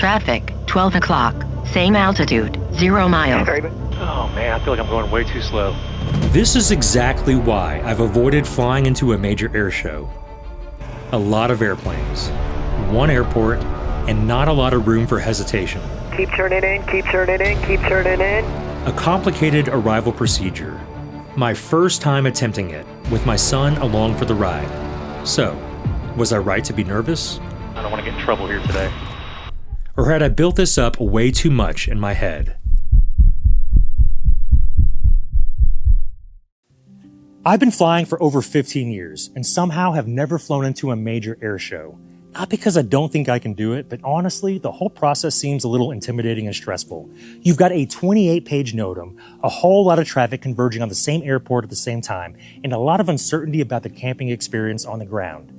traffic, 12 o'clock, same altitude, 0 miles. Oh man, I feel like I'm going way too slow. This is exactly why I've avoided flying into a major air show. A lot of airplanes, one airport, and not a lot of room for hesitation. Keep turning in, keep turning in, keep turning in. A complicated arrival procedure. My first time attempting it, with my son along for the ride. So, was I right to be nervous? I don't want to get in trouble here today. Or had I built this up way too much in my head? I've been flying for over 15 years and somehow have never flown into a major air show. Not because I don't think I can do it, but honestly, the whole process seems a little intimidating and stressful. You've got a 28-page NOTAM, a whole lot of traffic converging on the same airport at the same time, and a lot of uncertainty about the camping experience on the ground.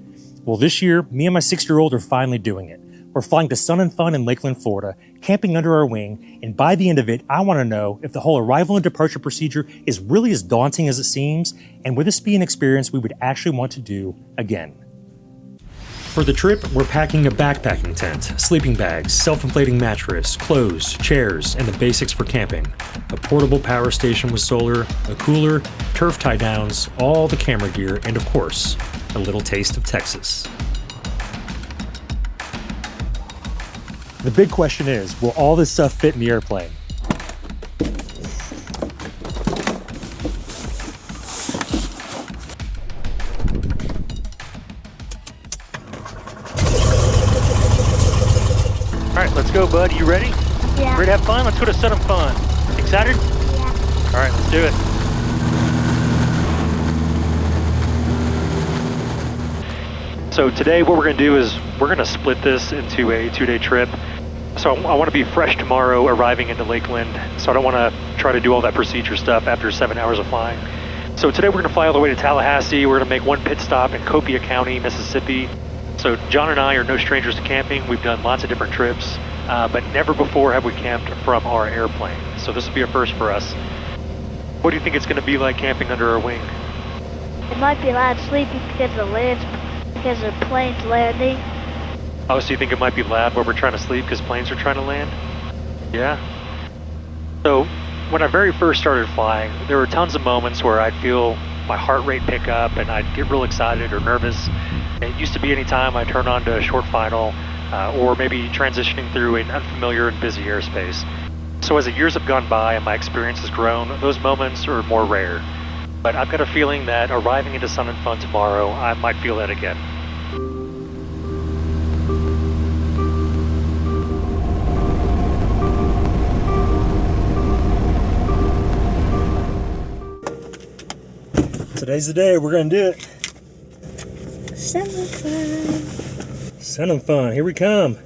Well, this year, me and my 6-year-old are finally doing it. We're flying to Sun and Fun in Lakeland, Florida, camping under our wing, and by the end of it, I want to know if the whole arrival and departure procedure is really as daunting as it seems, and would this be an experience we would actually want to do again? For the trip, we're packing a backpacking tent, sleeping bags, self-inflating mattress, clothes, chairs, and the basics for camping. A portable power station with solar, a cooler, turf tie-downs, all the camera gear, and of course, a little taste of Texas. The big question is, will all this stuff fit in the airplane? All right, let's go, bud. You ready? Yeah. Ready to have fun? Let's go to Sun and Fun. Excited? Yeah. All right, let's do it. So today what we're going to do is we're going to split this into a 2-day trip. So I want to be fresh tomorrow arriving into Lakeland. So I don't want to try to do all that procedure stuff after 7 hours of flying. So today we're going to fly all the way to Tallahassee. We're going to make one pit stop in Copiah County, Mississippi. So John and I are no strangers to camping. We've done lots of different trips, but never before have we camped from our airplane. So this will be a first for us. What do you think it's going to be like camping under our wing? It might be loud sleepy because the plane's landing. Oh, so you think it might be loud where we're trying to sleep because planes are trying to land? Yeah. So when I very first started flying, there were tons of moments where I'd feel my heart rate pick up and I'd get real excited or nervous. It used to be any time I turned on to a short final or maybe transitioning through an unfamiliar and busy airspace. So as the years have gone by and my experience has grown, those moments are more rare. But I've got a feeling that arriving into Sun and Fun tomorrow, I might feel that again. Today's the day, we're gonna do it. Sun and Fun. Sun and Fun, here we come.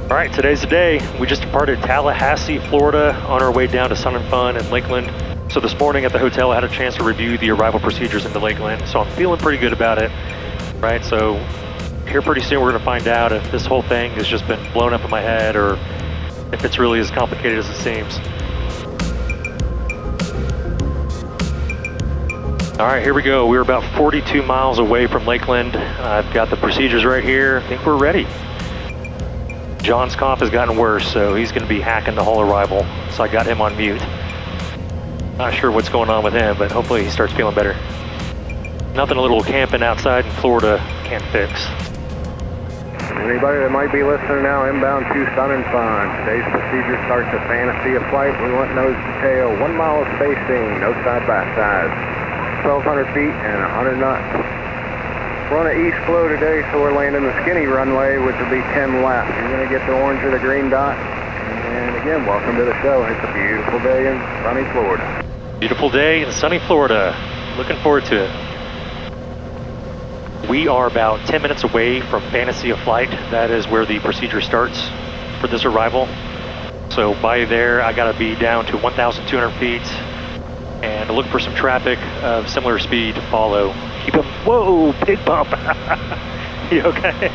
All right, today's the day. We just departed Tallahassee, Florida, on our way down to Sun and Fun in Lakeland. So this morning at the hotel, I had a chance to review the arrival procedures into Lakeland, so I'm feeling pretty good about it, right? So here pretty soon we're gonna find out if this whole thing has just been blown up in my head or if it's really as complicated as it seems. All right, here we go. We're about 42 miles away from Lakeland. I've got the procedures right here. I think we're ready. John's cough has gotten worse, so he's gonna be hacking the whole arrival. So I got him on mute. Not sure what's going on with him, but hopefully he starts feeling better. Nothing a little camping outside in Florida can't fix. Anybody that might be listening now, inbound to Sun and Fun. Today's procedure starts at Fantasy of Flight. We want nose to tail, 1 mile of spacing, no side-by side, 1,200 feet and 100 knots. We're on an east flow today, so we're landing the skinny runway, which will be 10 left. You're going to get the orange or the green dot. And again, welcome to the show. It's a beautiful day in sunny Florida. Beautiful day in sunny Florida. Looking forward to it. We are about 10 minutes away from Fantasy of Flight. That is where the procedure starts for this arrival. So by there, I gotta be down to 1,200 feet and look for some traffic of similar speed to follow. Keep them, whoa, big bump. You okay?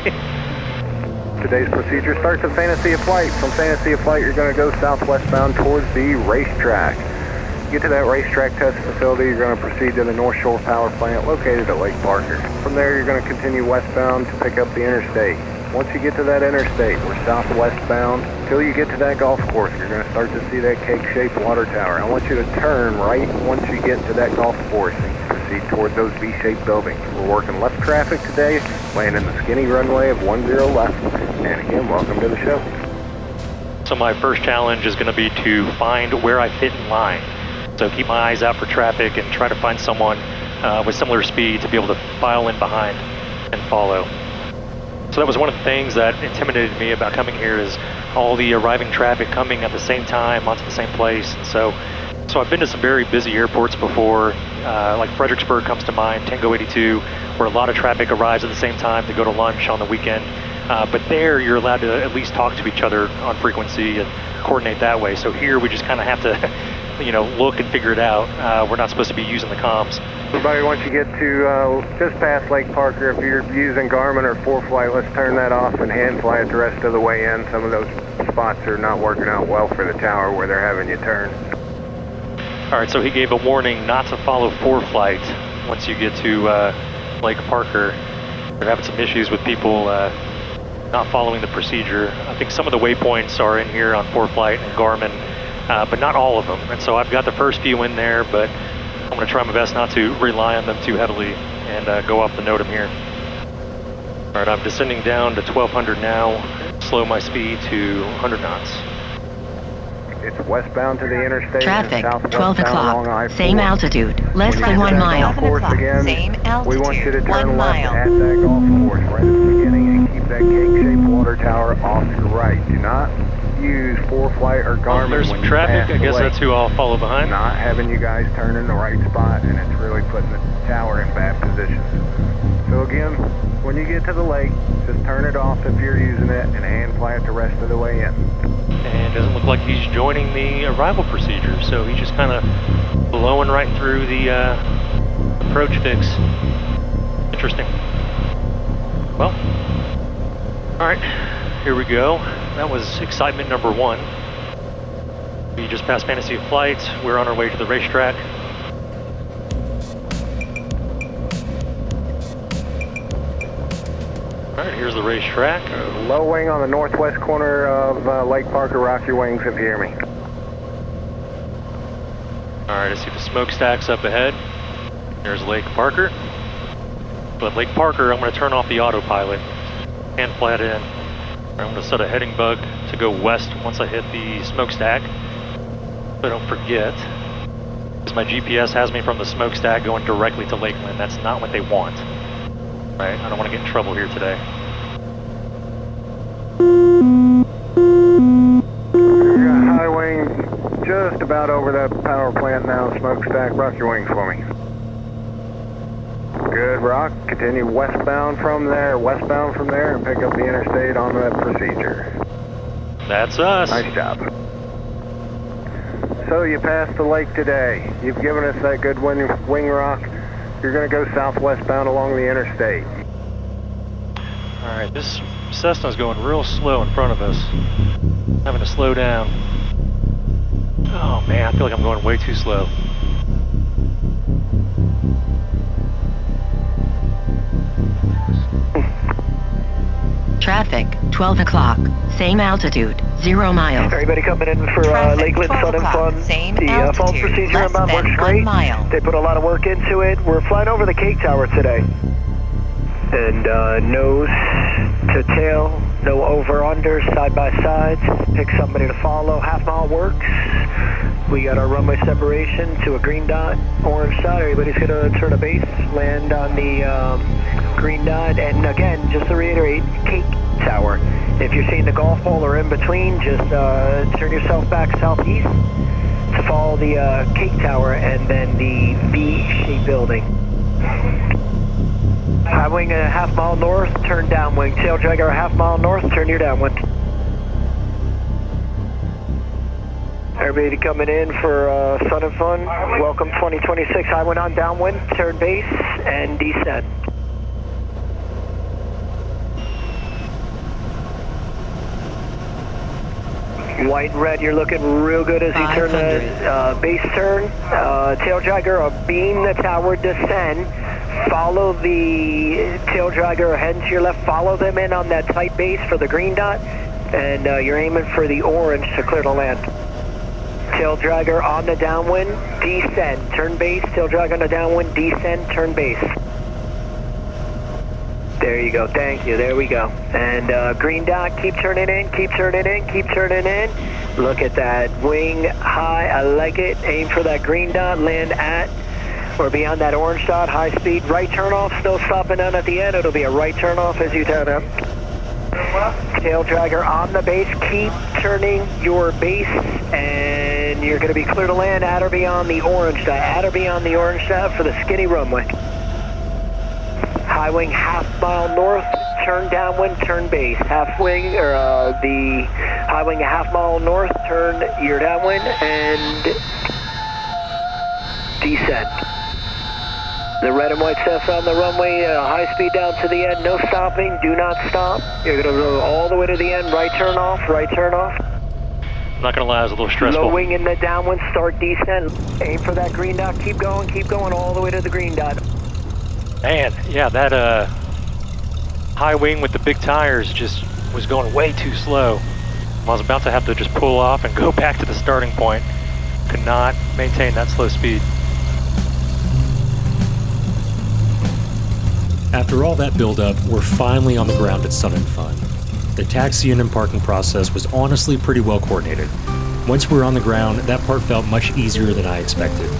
Today's procedure starts at Fantasy of Flight. From Fantasy of Flight, you're gonna go southwestbound towards the racetrack. Get to that racetrack test facility, you're going to proceed to the North Shore Power Plant located at Lake Parker. From there, you're going to continue westbound to pick up the interstate. Once you get to that interstate, we're southwestbound. Until you get to that golf course, you're going to start to see that cake-shaped water tower. I want you to turn right once you get to that golf course and proceed toward those V-shaped buildings. We're working left traffic today, landing the skinny runway of 10 left. And again, welcome to the show. So my first challenge is going to be to find where I fit in line. So keep my eyes out for traffic and try to find someone with similar speed to be able to file in behind and follow. So that was one of the things that intimidated me about coming here, is all the arriving traffic coming at the same time onto the same place. And so I've been to some very busy airports before, like Fredericksburg comes to mind, Tango 82, where a lot of traffic arrives at the same time to go to lunch on the weekend. But there you're allowed to at least talk to each other on frequency and coordinate that way. So here we just kind of have to, look and figure it out. We're not supposed to be using the comms. Everybody, once you get to just past Lake Parker, if you're using Garmin or ForeFlight, let's turn that off and hand fly it the rest of the way in. Some of those spots are not working out well for the tower where they're having you turn. All right, so he gave a warning not to follow ForeFlight once you get to Lake Parker. They're having some issues with people not following the procedure. I think some of the waypoints are in here on ForeFlight and Garmin, but not all of them. And so I've got the first few in there, but I'm going to try my best not to rely on them too heavily and go off the NOTAM here. All right, I'm descending down to 1200 now. Slow my speed to 100 knots. It's westbound to the interstate. Traffic, and 12 o'clock, I-4. same altitude, less When than you 1 get to that mile. golf course again, Same altitude, we want you to 1 turn left mile. at that golf course right at the beginning and keep that cake-shaped water tower off to the right. Do not use ForeFlight or Garmin. There's when some you traffic. pass I the guess lake. that's who I'll follow behind. Not having you guys turn in the right spot, and it's really putting the tower in bad position. So again, when you get to the lake, just turn it off if you're using it and hand fly it the rest of the way in. And doesn't look like he's joining the arrival procedure, so he's just kind of blowing right through the approach fix. Interesting. Well, all right, here we go. That was excitement number 1. We just passed Fantasy of Flight. We're on our way to the racetrack. All right, here's the racetrack. Low wing on the northwest corner of Lake Parker. Rock your wings if you hear me. All right, I see the smokestacks up ahead. There's Lake Parker. But Lake Parker, I'm going to turn off the autopilot and fly it in. I'm going to set a heading bug to go west once I hit the smokestack. So I don't forget, because my GPS has me from the smokestack going directly to Lakeland. That's not what they want. Right? I don't want to get in trouble here today. You got high wing just about over that power plant now, smokestack. Rock your wings for me. Good, Rock. Continue westbound from there, and pick up the interstate on that procedure. That's us. Nice job. So you passed the lake today. You've given us that good wing, Rock. You're going to go southwestbound along the interstate. All right, this Cessna's going real slow in front of us. Having to slow down. Oh man, I feel like I'm going way too slow. Traffic, 12 o'clock, same altitude, 0 miles. Everybody coming in for Traffic, Lakeland 12 Sun and o'clock, Fun. same The false altitude, procedure less inbound than works 1 great. mile. They put a lot of work into it. We're flying over the cake tower today. And nose to tail, no over-under, side-by-sides. Pick somebody to follow. Half mile works. We got our runway separation to a green dot, orange dot. Everybody's going to turn a base, land on the green dot. And again, just to reiterate, cake tower. If you're seeing the golf ball or in between, just turn yourself back southeast to follow the cake tower and then the V-shaped building. High wing a half mile north, turn downwind. Tail dragger a half mile north, turn your downwind. Everybody coming in for Sun and Fun. Welcome 2026. High wind on downwind, turn base and descend. White and red, you're looking real good as you turn the base turn. Tail dragger, beam the tower, descend. Follow the tail dragger ahead and to your left. Follow them in on that tight base for the green dot. And you're aiming for the orange to clear to land. Tail dragger on the downwind, descend. Turn base, tail dragger on the downwind, descend, turn base. There you go, thank you, there we go. And green dot, keep turning in, keep turning in, keep turning in. Look at that, wing high, I like it. Aim for that green dot, land at or beyond that orange dot, high speed. Right turn off, still stopping down at the end. It'll be a right turn off as you turn up. Tail dragger on the base, keep turning your base, and you're going to be clear to land at or beyond the orange dot, at or beyond the orange dot for the skinny runway. High wing half mile north, turn downwind, turn base. Half wing, or the high wing a half mile north, turn your downwind, and descend. The red and white Cessna on the runway, high speed down to the end, no stopping, do not stop. You're going to go all the way to the end, right turn off, right turn off. I'm not going to lie, it was a little stressful. Low wing in the downwind, start descent. Aim for that green dot, keep going all the way to the green dot. Man, yeah, that high wing with the big tires just was going way too slow. I was about to have to just pull off and go back to the starting point. Could not maintain that slow speed. After all that build-up, we're finally on the ground at Sun and Fun. The taxi-in and parking process was honestly pretty well coordinated. Once we were on the ground, that part felt much easier than I expected.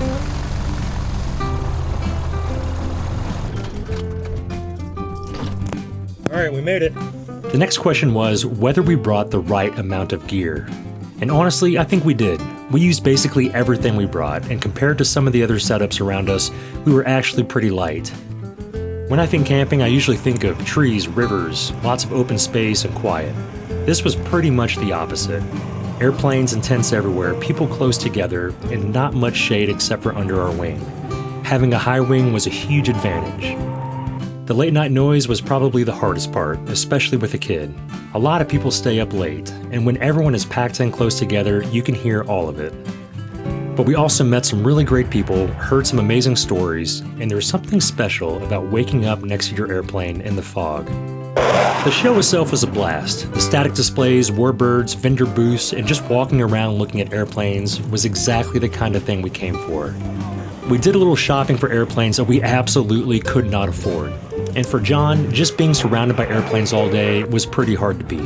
Alright, we made it. The next question was whether we brought the right amount of gear. And honestly, I think we did. We used basically everything we brought, and compared to some of the other setups around us, we were actually pretty light. When I think camping, I usually think of trees, rivers, lots of open space, and quiet. This was pretty much the opposite. Airplanes and tents everywhere, people close together, and not much shade except for under our wing. Having a high wing was a huge advantage. The late night noise was probably the hardest part, especially with a kid. A lot of people stay up late, and when everyone is packed in close together, you can hear all of it. But we also met some really great people, heard some amazing stories, and there's something special about waking up next to your airplane in the fog. The show itself was a blast. The static displays, warbirds, vendor booths, and just walking around looking at airplanes was exactly the kind of thing we came for. We did a little shopping for airplanes that we absolutely could not afford. And for John, just being surrounded by airplanes all day was pretty hard to beat.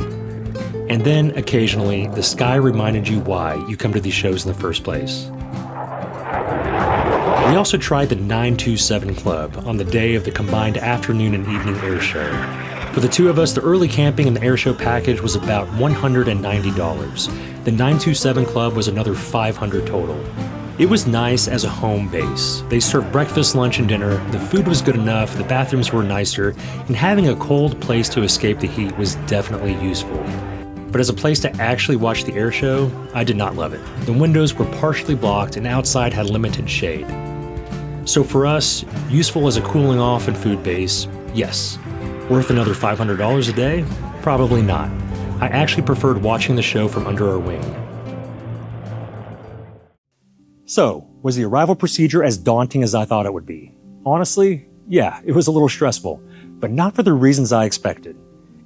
And then, occasionally, the sky reminded you why you come to these shows in the first place. We also tried the 927 Club on the day of the combined afternoon and evening Airshow. For the two of us, the early camping and the Airshow package was about $190. The 927 Club was another $500 total. It was nice as a home base. They served breakfast, lunch, and dinner, the food was good enough, the bathrooms were nicer, and having a cold place to escape the heat was definitely useful. But as a place to actually watch the Airshow, I did not love it. The windows were partially blocked and outside had limited shade. So for us, useful as a cooling off and food base, yes. Worth another $500 a day? Probably not. I actually preferred watching the show from under our wing. So, was the arrival procedure as daunting as I thought it would be? Honestly, yeah, it was a little stressful, but not for the reasons I expected.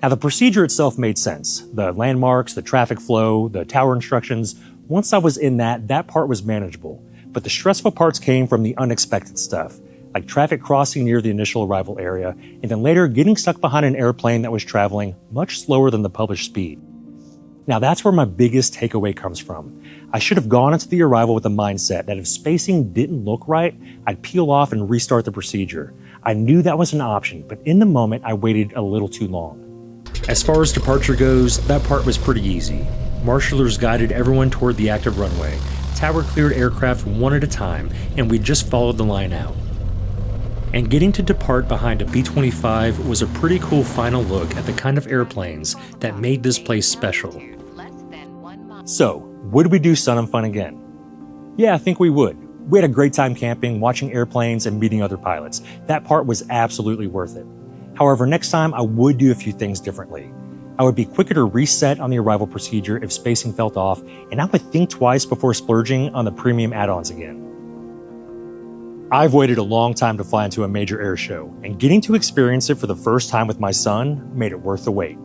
Now, the procedure itself made sense. The landmarks, the traffic flow, the tower instructions, once I was in that part was manageable. But the stressful parts came from the unexpected stuff, like traffic crossing near the initial arrival area, and then later getting stuck behind an airplane that was traveling much slower than the published speed. Now, that's where my biggest takeaway comes from. I should have gone into the arrival with the mindset that if spacing didn't look right, I'd peel off and restart the procedure. I knew that was an option, but in the moment, I waited a little too long. As far as departure goes, that part was pretty easy. Marshalers guided everyone toward the active runway. Tower cleared aircraft one at a time, and we just followed the line out. And getting to depart behind a B-25 was a pretty cool final look at the kind of airplanes that made this place special. So, would we do Sun and Fun again? Yeah, I think we would. We had a great time camping, watching airplanes, and meeting other pilots. That part was absolutely worth it. However, next time I would do a few things differently. I would be quicker to reset on the arrival procedure if spacing felt off, and I would think twice before splurging on the premium add-ons again. I've waited a long time to fly into a major air show, and getting to experience it for the first time with my son made it worth the wait.